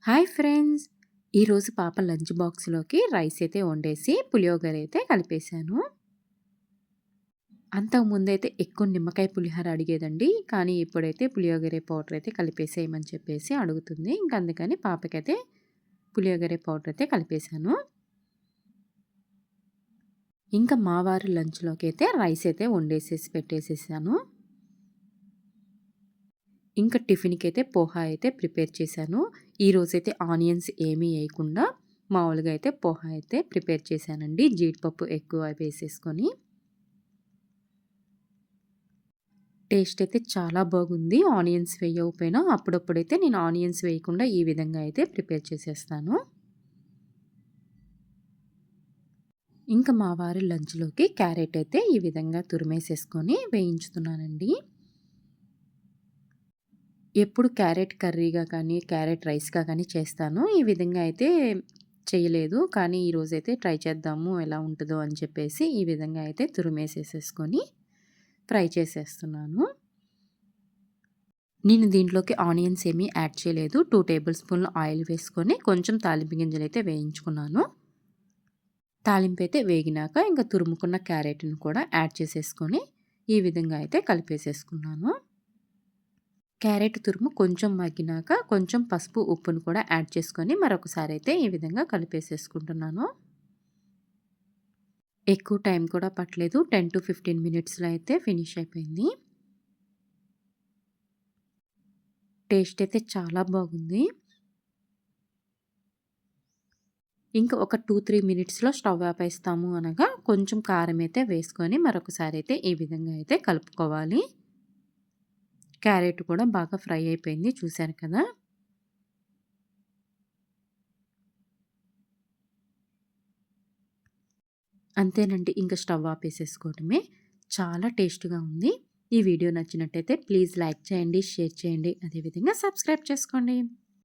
Hi friends! ఈరోజు పాప lunch బాక్స్‌లోకి రైస్ అయితే వండేసి, పులిహోర అయితే కలిపేశాను. అంతకుముందైతే ఎక్కువ నిమ్మకాయ పులిహోర అడిగేదండి. కానీ ఇప్పుడైతే పులియోగరె పౌడర్ అయితే కలిపేసేయమని చెప్పేసి అడుగుతుంది. ఇంక అందుకని పాపకైతే పులియోగరె పౌడర్ అయితే కలిపేశాను. ఇంకా మా వారి లంచ్‌లోకి అయితే రైస్ అయితే వండేసేసి పెట్టేసేసాను. ఇంకా టిఫిన్‌కైతే పోహా అయితే ప్రిపేర్ చేశాను. ఈరోజైతే ఆనియన్స్ ఏమీ ఏయకుండా మామూలుగా అయితే పోహా అయితే ప్రిపేర్ చేశానండి. జీడిపప్పు ఎక్కువ వేసేసుకొని. టేస్ట్ అయితే చాలా బాగుంది. ఆనియన్స్ వేయకపోయినా అప్పుడప్పుడైతే నేను ఆనియన్స్ వేయకుండా ఈ విధంగా అయితే ప్రిపేర్ చేసేస్తాను. ఇంకా మా వారి లంచ్‌లోకి క్యారెట్ అయితే ఈ విధంగా తురిమేసేసుకొని వేయించుతున్నానండి. ఎప్పుడు క్యారెట్ కర్రీగా కానీ, క్యారెట్ రైస్‌గా కానీ చేస్తాను. ఈ విధంగా అయితే చేయలేదు. కానీ ఈరోజైతే ట్రై చేద్దాము ఎలా ఉంటదో అని చెప్పేసి ఈ విధంగా అయితే తురిమేసేసేసుకొని ఫ్రై చేసేస్తున్నాను. నేను దీంట్లోకి ఆనియన్స్ ఏమీ యాడ్ చేయలేదు. 2 టేబుల్ స్పూన్‌ల ఆయిల్ వేసుకొని కొంచెం తాలింపు గింజలైతే వేయించుకున్నాను. తాలింపైతే వేగినాక ఇంక తురుముకున్న క్యారెట్‌ని కూడా యాడ్ చేసేసుకొని ఈ విధంగా అయితే కలిపేసేసుకున్నాను. క్యారెట్ తురుము కొంచెం మగ్గినాక కొంచెం పసుపు, ఉప్పును కూడా యాడ్ చేసుకొని మరొకసారి అయితే ఈ విధంగా కలిపేసేసుకుంటున్నాను. ఎక్కువ టైం కూడా పట్టలేదు. 10-15 మినిట్స్‌లో అయితే ఫినిష్ అయిపోయింది. టేస్ట్ అయితే చాలా బాగుంది. ఇంకా ఒక 2-3 మినిట్స్‌లో స్టవ్ ఆపేస్తాము అనగా కొంచెం కారం అయితే వేసుకొని మరొకసారి అయితే ఈ విధంగా అయితే కలుపుకోవాలి. క్యారెట్ కూడా బాగా ఫ్రై అయిపోయింది చూశారు కదా! అంతేనండి, ఇంక స్టవ్ ఆపేసేసుకోవడమే. చాలా టేస్ట్‌గా ఉంది. ఈ వీడియో నచ్చినట్టయితే ప్లీజ్ లైక్ చేయండి, షేర్ చేయండి. అదేవిధంగా సబ్స్క్రైబ్ చేసుకోండి.